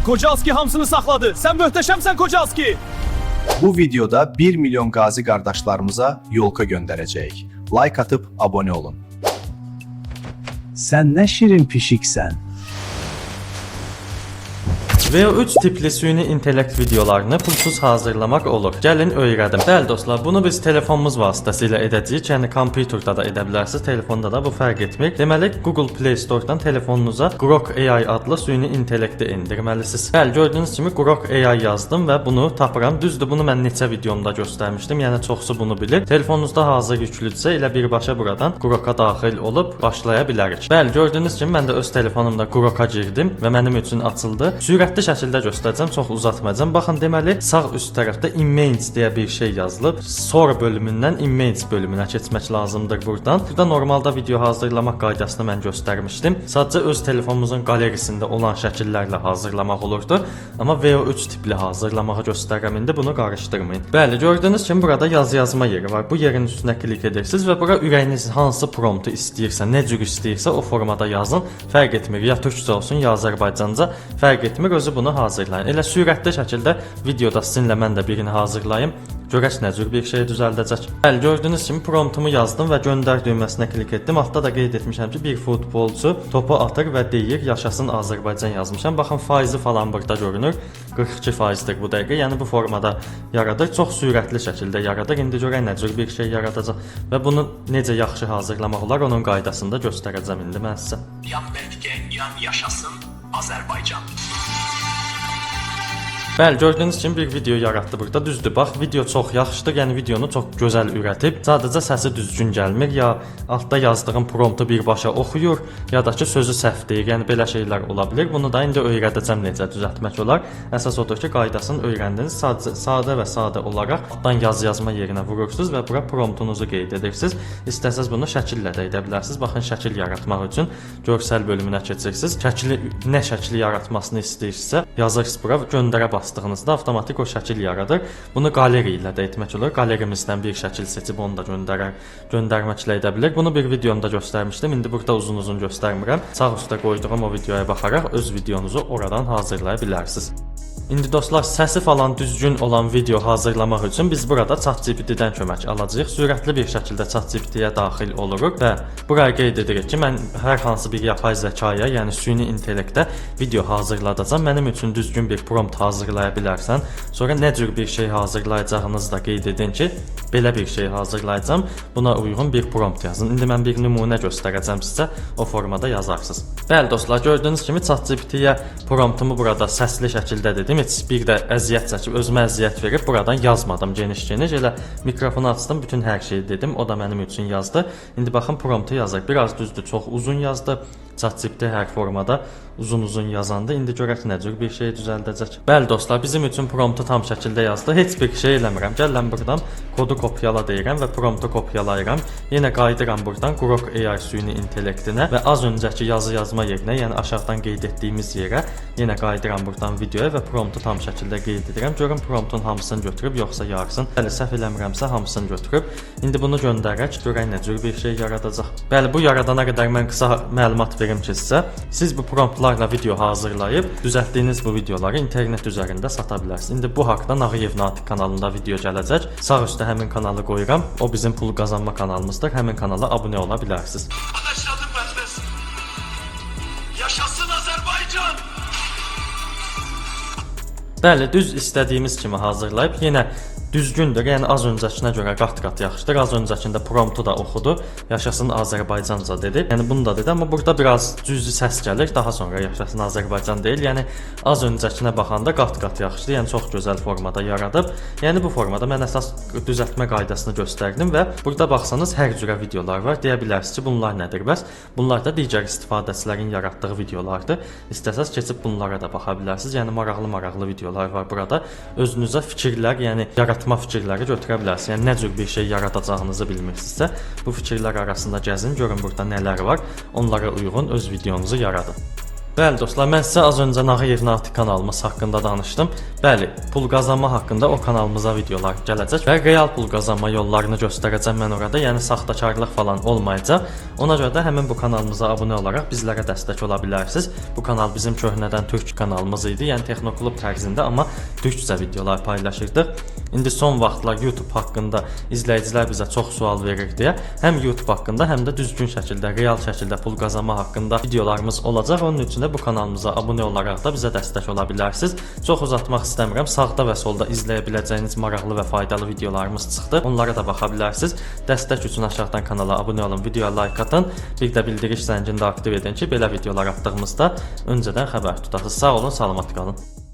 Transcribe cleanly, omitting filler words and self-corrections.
Kocalski hamsını saxladı. Sən möhtəşəmsən Kocalski. Bu videoda 1 milyon qazi qardaşlarımıza yolka göndərəcəyik. Like atıp abone olun. Sen ne şirin pişiksen. VO3 tipli süni intellekt videolarını pulsuz hazırlamaq olur. Gəlin öyrədim. Bəli dostlar, bunu biz telefonumuz vasitəsilə edəcəyik. Yəni kompüterdə də edə bilərsiniz, telefonda da bu fərq etmir. Deməli, Google Play Store-dan telefonunuza Grok AI adlı süni intellekti endirməlisiniz. Bəli, gördüyünüz kimi Grok AI yazdım və bunu tapıram. Düzdür, bunu mən neçə videomda göstərmişdim. Yəni çoxsu bunu bilir. Telefonunuzda hazır yüklüdürsə, elə birbaşa buradan Groka daxil olub başlaya bilərik. Bəli, gördüyünüz kimi mən də öz telefonumda Groka girdim və mənim üçün açıldı. Sürətli şəkildə göstərəcəm, çox uzatmayacağam. Baxın, deməli sağ üst tərəfdə image deyə bir şey yazılıb. Sonra bölümündən image bölümünə keçmək lazımdır buradan. Burada normalda video hazırlamaq qaydasını mən göstərmişdim. Sadəcə öz telefonumuzun qalerisində olan şəkillərlə hazırlamaq olurdu. Amma VO3 tipli hazırlamağı göstərirəm indi, bunu qarışdırmayın. Bəli, gördüyünüz kimi burada yazma yeri var. Bu yerin üstünə klik edirsiniz və bura ürəyiniz hansı promptu istəyirsə, nə cür istəyirsə o formada yazın. Fərq etmir, ya türkcə olsun, ya Azərbaycanca, fərq etmir. Özü bunu hazırlayın. Elə sürətli şəkildə videoda sizinlə mən də birini hazırlayım. Görək nə cür bir şey düzəldəcək. Bəli, gördüyünüz kimi promptumu yazdım və göndər düyməsinə klik etdim. Altda da qeyd etmişəm ki, bir futbolçu topu atır və deyir, yaşasın Azərbaycan yazmışam. Baxın, faizi falan burada görünür. 42%dir bu dəqiqə. Yəni bu formada yaradır. Çox sürətli şəkildə yaradır. İndi görək nə cür bir şey yaradacaq və bunu necə yaxşı hazırlamaq olar, onun qaydasını da göstərəcəm indi mən sizə. Yan Bertgen, yan yaşasın Azərbaycan. Bəli, gördüyünüz kimi bir video yaratdı burada. Düzdür, bax, video çox yaxşıdır. Yəni videonu çox gözəl ürətib. Sadəcə səsi düzgün gəlmir, ya altda yazdığım promptu birbaşa oxuyur, ya da ki sözü səhv deyir. Yəni belə şeylər ola bilər. Bunu da indi öyrədəcəm necə düzəltmək olar. Əsas odur ki, qaydasını öyrəndiniz. Sadəcə sadə və sadə olaraq altdan yazma yerinə vurursunuz və bura promptunuzu qeyd edirsiniz. İstəsəz bunu şəkillə də edə bilərsiniz. Baxın, şəkil yaratmaq üçün görsəl bölümünə keçirsiniz. Nə şəkli yaratmasını istəyirsinizsə yazırsınız bura və göndərə bastığınızda avtomatik o şəkil yaradır. Bunu qaleri ilə də etmək olur. Qalerimizdən bir şəkil seçib onu da göndərməklə edə bilir. Bunu bir videomda göstərmişdim. İndi burada uzun-uzun göstərmirəm. Sağ üstə qoyduğum o videoya baxaraq öz videonuzu oradan hazırlaya bilərsiniz. İndi dostlar, səsi falan düzgün olan video hazırlamaq üçün biz burada ChatGPT-dən kömək alacağıq. Sürətli bir şəkildə ChatGPT-yə daxil oluruq və buraya qeyd edirik ki, mən hər hansı bir yapay zəkaya, yəni süni intellektə video hazırladacağam. Mənim üçün düzgün bir prompt hazırlaya bilərsən. Sonra nə cür bir şey hazırlayacağınızı da qeyd edin ki, belə bir şey hazırlayacağam. Buna uyğun bir prompt yazın. İndi mən bir nümunə göstərəcəm sizə. O formada yazarsınız. Bəli dostlar, gördüyünüz kimi ChatGPT-yə promptumu burada səsli şəkildə dedim. Heç bir də əziyyət çəkib, özümə əziyyət verib buradan yazmadım geniş-geniş. Elə mikrofonu açdım, bütün hər şeyi dedim. O da mənim üçün yazdı. İndi baxın, promptu yazır. Biraz düzdür, çox uzun yazdı. ChatGPT hər formada uzun-uzun yazandı. İndi görək nə cür bir şey düzəldəcək. Bəli dostlar, bizim üçün promptu tam şəkildə yazdı. Heç bir şey eləmirəm. Gəlirəm buradan kodu kopyala deyirəm və promptu kopyalayıram. Yenə qayıdıram buradan Grok AI süni intellektinə və az öncəki yazma yerinə, yəni aşağıdan qeyd etdiyimiz yerə yenə qayıdıram buradan videoya və promptu tam şəkildə qeyd edirəm. Görün promptun hamısını götürüb yoxsa yarısını. Bəli, səhv eləmirəmsə hamısını götürüb. İndi bunu göndərək, görək nə cür bir şey yaradacaq. Bəli, bu yaradana qədər mən qısa məlumat verim ki sizə. Siz bu promptlarla video hazırlayıb düzəltdiyiniz bu videoları internet üzərində sata bilərsiniz. İndi bu haqda Nağıyev Natiq kanalında video gələcək. Sağ üstə həmin kanalı qoyuram. O bizim pul qazanma kanalımızdır. Həmin kanala abunə ola bilərsiniz. Başladı pəsməz. Yaşasın Azərbaycan. Bəli, düz istədiyimiz kimi hazırlayıb yenə düzgündür. Yəni az öncəkinə görə qat-qat yaxşıdır. Az öncəkində promptu da oxudu. Yaşasın Azərbaycanca dedi. Yəni bunu da dedi, amma burada biraz cüzi səs gəlir. Daha sonra yaşasın Azərbaycan deyil. Yəni az öncəkinə baxanda qat-qat yaxşıdır. Yəni çox gözəl formada yaradıb. Yəni bu formada mən əsas düzəltmə qaydasını göstərdim və burada baxsanız hər cürə videolar var. Deyə bilərsiniz ki, bunlar nədir bəs? Bunlar da digər istifadəçilərin yaratdığı videolardır. İstəsəz keçib bunlara da baxa bilərsiniz. Yəni maraqlı videolar var burada. Özünüzə fikirlər, yəni yaratma fikirləri götürə bilərsiniz. Yəni nə cür bir şey yaradacağınızı bilmirsinizsə, bu fikirlər arasında gəzin, görün burada nələr var. Onlara uyğun öz videonuzu yaradın. Bəli dostlar, mən sizə az öncə Nağıyev Natiq kanalımız haqqında danışdım. Bəli, pul qazanma haqqında o kanalımıza videolar gələcək və real pul qazanma yollarını göstərəcəm mən orada. Yəni saxtakarlıq falan olmayacaq. Ona görə də həmin bu kanalımıza abunə olaraq bizlərə dəstək ola bilərsiniz. Bu kanal bizim köhnədən türk kanalımız idi. Yəni Texnoklub tərzində, amma türkcə videolar paylaşırdıq. İndi son vaxtlar YouTube haqqında izləyicilər bizə çox sual verir deyə həm YouTube haqqında, həm də düzgün şəkildə, real şəkildə pul qazanma haqqında videolarımız olacaq. Onun üçün də bu kanalımıza abunə olaraq da bizə dəstək ola bilərsiniz. Çox uzatmaq istəmirəm. Sağda və solda izləyə biləcəyiniz maraqlı və faydalı videolarımız çıxdı. Onlara da baxa bilərsiniz. Dəstək üçün aşağıdan kanala abunə olun, videoya like atın. Bir də bildiriş zəngini də aktiv edin ki, belə videolar atdığımızda öncədən xəbər tutasınız. Sağ olun, salamat qalın.